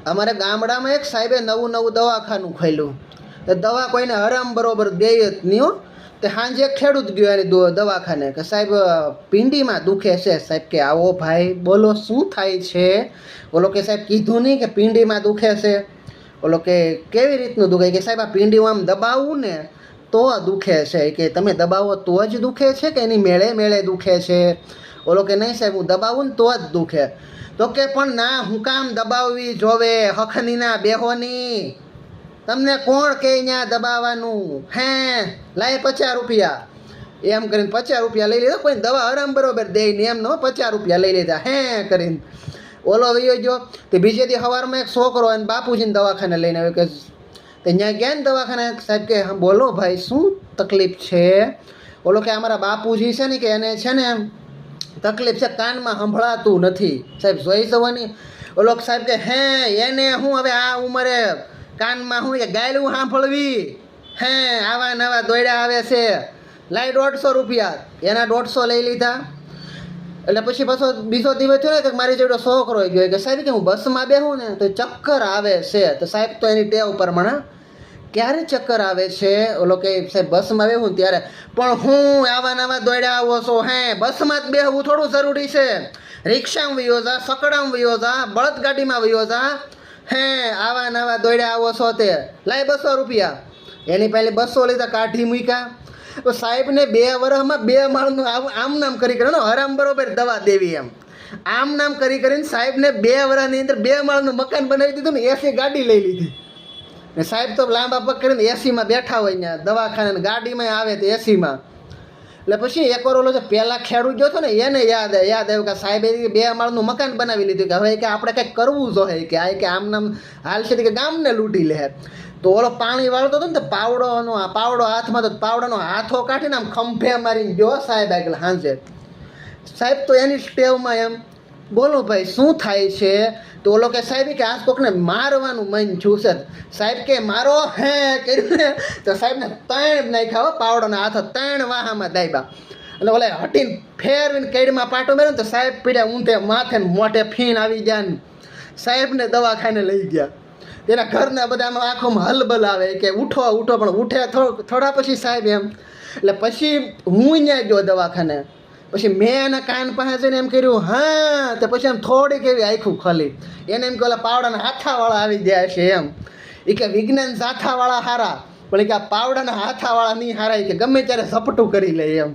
અમારે ગામડામાં એક સાહેબે નવું દવાખાનું ખોલ્યું. તો દવા કોઈને હરામ બરોબર દે જ નહીં હો. તે સાંજે ખેડૂત ગયો એની દવાખાને કે સાહેબ પિંડીમાં દુખે છે. સાહેબ કે આવો ભાઈ બોલો શું થાય છે? ઓલો કે સાહેબ કીધું નહીં કે પિંડીમાં દુખે છે. ઓલો કે કેવી રીતનું દુખે? કે સાહેબ આ પિંડીમાં આમ દબાવવું ને તો દુખે છે. કે તમે દબાવો તો જ દુખે છે કે એની મેળે મેળે દુખે છે? ઓલો કે નહીં સાહેબ હું દબાવું ને તો જ દુખે. તો કે પણ ના, હું કામ દબાવવી જોવે? હખની ના બેહોની, તમને કોણ કે અહીંયા દબાવવાનું? હે લાય 50 રૂપિયા. એમ કરીને 50 રૂપિયા લઈ લીધા. કોઈ દવા આરામ બરોબર દે ને એમ નો 50 રૂપિયા લઈ લીધા. હે કરીને ઓલો વયો ગયો. તે બીજે દી સવારમાં એક છોકરો અને બાપુજીને દવાખાને લઈને આવ્યો. કે તે ત્યાં ગયા ને દવાખાને. સાહેબ કે હા બોલો ભાઈ શું તકલીફ છે? ઓલો કે અમારા બાપુજી છે ને કે એને છે ને તકલીફ છે, કાનમાં સંભળાતું નથી. સાહેબ જોઈ જવાની. ઓલો સાહેબ કે હે એને હું હવે આ ઉંમરે કાનમાં હું એ ગાયલું સાંભળવી? હે આવા નવા દોડ્યા આવે છે, લાય 150 રૂપિયા. એના 150 લઈ લીધા. એટલે પછી પાછો બીજો દિવસ થયો ને કે મારી જોડે છોકરો ગયો કે સાહેબ કે હું બસમાં બેહું ને તો ચક્કર આવે છે. તો સાહેબ તો એની ટેવ પ્રમાણે ક્યારે ચક્કર આવે છે? ઓલો કે સાહેબ બસમાં બેહું ત્યારે. પણ હું આવા નવા દોડ્યા આવો છો? હે બસમાં જ બેહવું થોડું જરૂરી છે? રિક્ષામાં વયો જા, સકડામાં વયો જા, બળદગાડીમાં વયો જા. હે આવા નવા દોડ્યા આવો છો? તે લાય 200 રૂપિયા. એની પહેલી 200 લીધા, કાઢી મૂક્યા. તો સાહેબને 2 વર્ષમાં 2 માળનું આમ નામ કરી કરીને હરામ બરોબર દવા દેવી એમ આમ નામ કરી કરીને સાહેબને 2 વર્ષની અંદર 2 માળનું મકાન બનાવી દીધું ને એસી ગાડી લઈ લીધી. ને સાહેબ તો લાંબા પગ કરીને એસીમાં બેઠા હોય ત્યાં દવાખાને, ગાડીમાં આવે તો એસીમાં. એટલે પછી એક વાર ઓલો જે પહેલાં ખેડૂત ગયો હતો ને એને યાદ આવ્યું કે સાહેબે 2 માળનું મકાન બનાવી લીધું. કે હવે કે આપણે કંઈક કરવું જોઈએ કે આ કે આમ નામ હાલશે કે ગામને લૂંટી લે. તો ઓલો પાણી વાળતો હતો ને તો પાવડો હાથમાં, તો પાવડાનો હાથો કાઢીને આમ ખંભે મારીને ગયો સાહેબ આગળ સાંજે. સાહેબ તો એની ટેવમાં એમ બોલો ભાઈ શું થાય છે? તો ઓલો કે સાહેબ કે આ કોકને મારવાનું મન થયું છે. સાહેબ કે મારો હે કરીને તો સાહેબને 3 નાખ્યા પાવડોના હાથો 3 વાહામાં દાબ્યા. એટલે ઓલે હટીને ફેરવીને કેડમાં પાટો મેળ્યો ને તો સાહેબ પીડ્યા ઊંધે માથે મોઢે ફીણ આવી ગયા ને સાહેબને દવાખાને લઈ ગયા. એના ઘરના બધામાં આંખોમાં હલબલ આવે કે ઉઠો પણ ઉઠે થોડા પછી સાહેબ એમ. એટલે પછી હું અહીંયા ગયો દવાખાને. પછી મેં એના કાન પાસે જઈને એમ કર્યું હા. તો પછી એમ થોડીક એવી આખું ખોલી. એને એમ કે ઓલા પાવડાના હાથાવાળા આવી ગયા છે એમ. એ કે વિજ્ઞાન સાથાવાળા હારા, પણ એ કે આ પાવડાના હાથાવાળા નહીં હારા. કે ગમે ત્યારે ઝપટું કરી લે એમ.